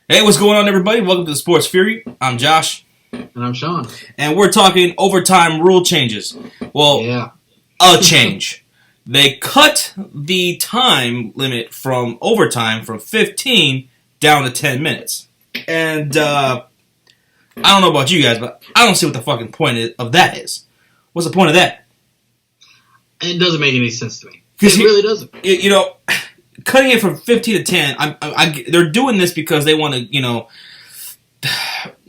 Hey, what's going on, everybody? Welcome to the Sports Fury. I'm Josh. And I'm Sean. And we're talking overtime rule changes. Well, Yeah. a change. They cut the time limit from overtime from 15 down to 10 minutes. And I don't know about you guys, but I don't see what the fucking point of that is. What's the point of that? It doesn't make any sense to me. It really doesn't. Cutting it from 15 to 10, they're doing this because they want to,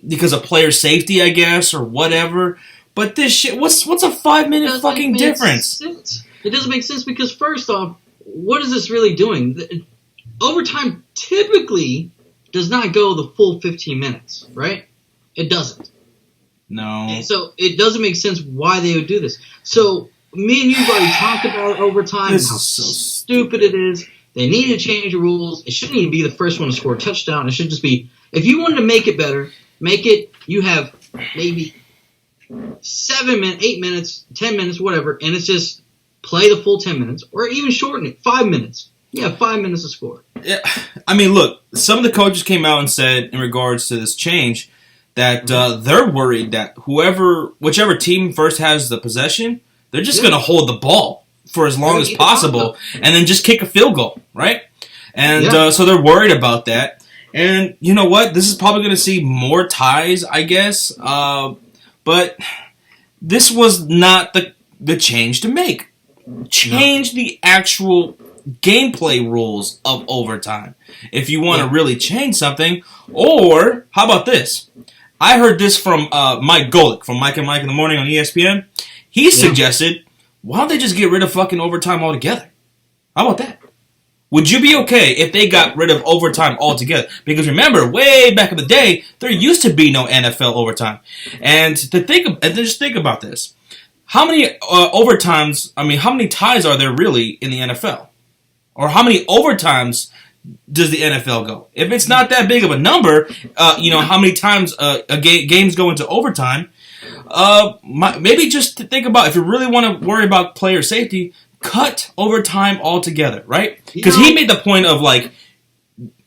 because of player safety, I guess, or whatever. But this shit, what's a 5-minute fucking difference? It doesn't make sense because, first off, what is this really doing? Overtime typically does not go the full 15 minutes, right? It doesn't. No. So it doesn't make sense why they would do this. So me and you have already talked about overtime and how stupid it is. They need to change the rules. It shouldn't even be the first one to score a touchdown. It should just be, if you wanted to make it better, you have maybe 7 minutes, 8 minutes, 10 minutes, whatever, and it's just play the full 10 minutes, or even shorten it, 5 minutes. Yeah, 5 minutes to score. Yeah, I mean, look, some of the coaches came out and said, in regards to this change, that they're worried that whichever team first has the possession, they're just going to hold the ball for as long as possible, and then just kick a field goal, right? And so they're worried about that. And you know what? This is probably going to see more ties, I guess. But this was not the change to make. Change the actual gameplay rules of overtime if you want to really change something. Or, how about this? I heard this from Mike Golick, from Mike and Mike in the Morning on ESPN. He suggested, why don't they just get rid of fucking overtime altogether? How about that? Would you be okay if they got rid of overtime altogether? Because remember, way back in the day, there used to be no NFL overtime. And just think about this. How many how many ties are there really in the NFL? Or how many overtimes does the NFL go? If it's not that big of a number, how many times games go into overtime, maybe just to think about, if you really want to worry about player safety, cut overtime altogether, right? Because he made the point of,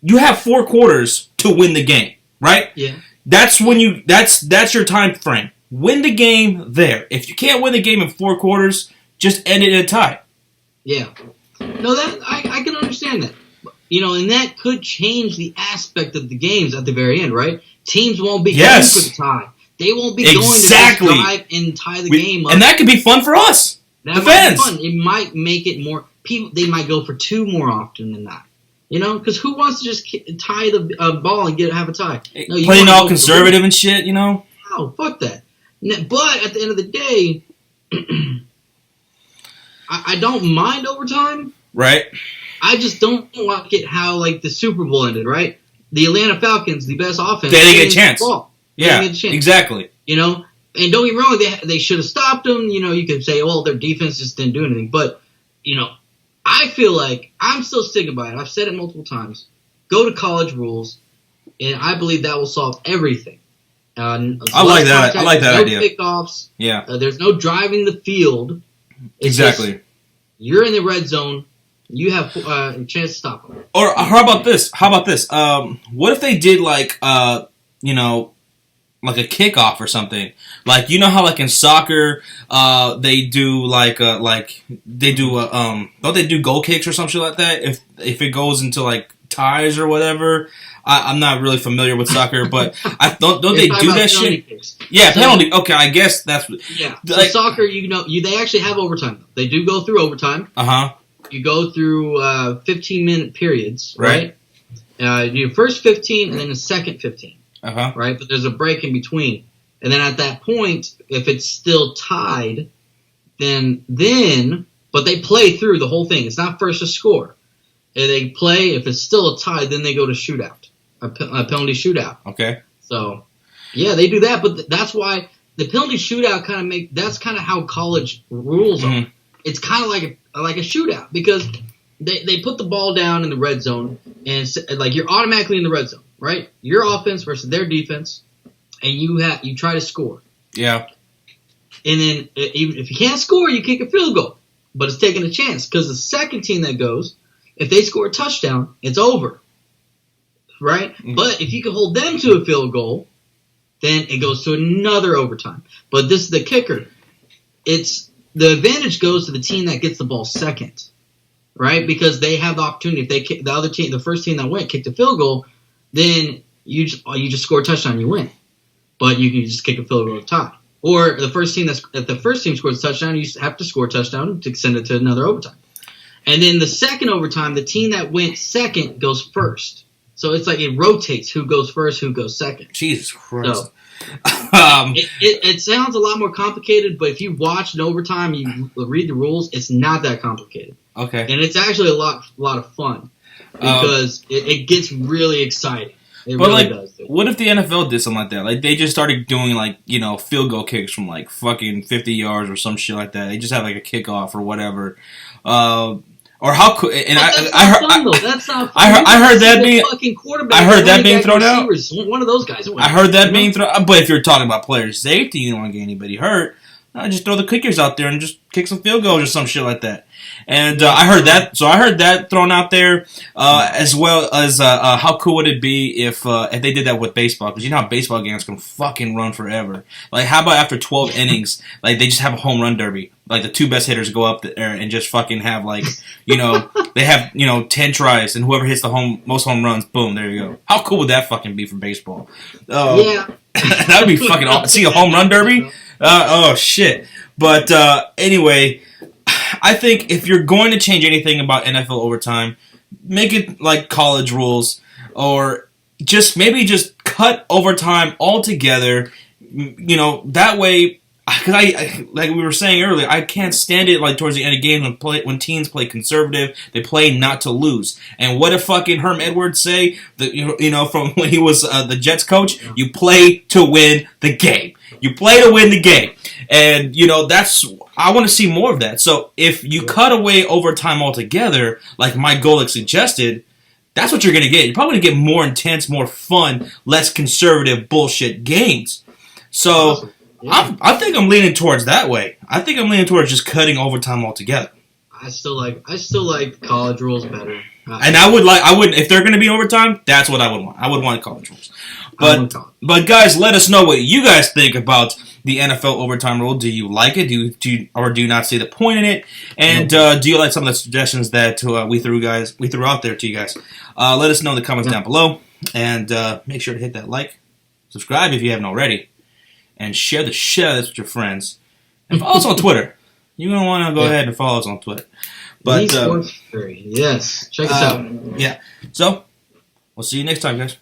you have 4 quarters to win the game, right? Yeah. That's when that's your time frame. Win the game there. If you can't win the game in 4 quarters, just end it in a tie. Yeah. No, that I can understand that. And that could change the aspect of the games at the very end, right? Teams won't be going for the tie. They won't be going to just drive and tie the game up. And that could be fun for us, the fans. Fun. It might make it more people. They might go for 2 more often than that. Because who wants to just tie the ball and have a tie? No, playing all conservative and shit, Oh, fuck that. But at the end of the day, I don't mind overtime. Right. I just don't like it how the Super Bowl ended, right? The Atlanta Falcons, the best offense, they didn't get a chance. Yeah, exactly. And don't get me wrong, they should have stopped them. You could say, well, their defense just didn't do anything. But, I feel like I'm still sticking by it. I've said it multiple times. Go to college rules, and I believe that will solve everything. I like that. I like that idea. No pickoffs. Yeah. There's no driving the field. Exactly. You're in the red zone. You have a chance to stop them. Or how about this? What if they did a kickoff or something? How in soccer they do don't they do goal kicks or something like that? If it goes into ties or whatever. I'm not really familiar with soccer, but don't they do that shit? Kicks. Yeah, penalty. Okay, I guess that's soccer. They actually have overtime. They do go through overtime. You go through 15-minute periods, right? You first 15 and then the second 15, right? But there's a break in between, and then at that point, if it's still tied, then but they play through the whole thing. It's not first to score. And they play. If it's still a tie, then they go to shootout, a penalty shootout. Okay. So, yeah, they do that, but that's why the penalty shootout that's kind of how college rules are. It's kind of like a shootout because they put the ball down in the red zone and you're automatically in the red zone, right? Your offense versus their defense, and you try to score. Yeah. And then if you can't score, you kick a field goal, but it's taking a chance because the second team that goes, if they score a touchdown, it's over. right? But if you can hold them to a field goal, then it goes to another overtime. But this is the kicker. It's the advantage goes to the team that gets the ball second, right? Because they have the opportunity. If they kick, the first team that went kicked a field goal, then you just score a touchdown, you win. But you can just kick a field goal to tie. Or if the first team scores a touchdown, you have to score a touchdown to send it to another overtime. And then the second overtime, the team that went second goes first. So it's like it rotates who goes first, who goes second. Jesus Christ. So, it sounds a lot more complicated, but if you watch an overtime, you read the rules, it's not that complicated. Okay. And it's actually a lot of fun because it gets really exciting. It but really like, does. What if the NFL did something like that? Like they just started doing like, field goal kicks from like fucking 50 yards or some shit like that. They just have like a kickoff or whatever. Or how could and I heard that being thrown out. One of those guys. I heard that being thrown out. But if you're talking about player safety, you don't want to get anybody hurt. Just throw the kickers out there and just kick some field goals or some shit like that. And I heard that. So I heard that thrown out there, as well as how cool would it be if they did that with baseball? Because you know how baseball games can fucking run forever. Like how about after 12 innings, like they just have a home run derby? Like the two best hitters go up there and just fucking have like, they have 10 tries and whoever hits the most home runs, boom, there you go. How cool would that fucking be for baseball? Yeah, that would be fucking awesome. See a home run derby? Oh shit. But anyway, I think if you're going to change anything about NFL overtime, make it like college rules, or just cut overtime altogether. That way. Because I like we were saying earlier, I can't stand it like towards the end of games when teams play conservative, they play not to lose. And what did fucking Herm Edwards say? That from when he was the Jets coach, you play to win the game. You play to win the game, and I want to see more of that. So if you cut away overtime altogether, like Mike Golick suggested, that's what you're gonna get. You're probably gonna get more intense, more fun, less conservative bullshit games. So. Yeah. I think I'm leaning towards that way. I think I'm leaning towards just cutting overtime altogether. I still like college rules better. And I would if they're going to be overtime, that's what I would want. I would want college rules. But guys, let us know what you guys think about the NFL overtime rule. Do you like it? Do you not see the point in it? And do you like some of the suggestions that we threw out there to you guys? Let us know in the comments down below, and make sure to hit that like, subscribe if you haven't already. And share the shit out of this with your friends. And follow us on Twitter. You're going to want to go ahead and follow us on Twitter. But yes, check us out. Yeah. So, we'll see you next time, guys.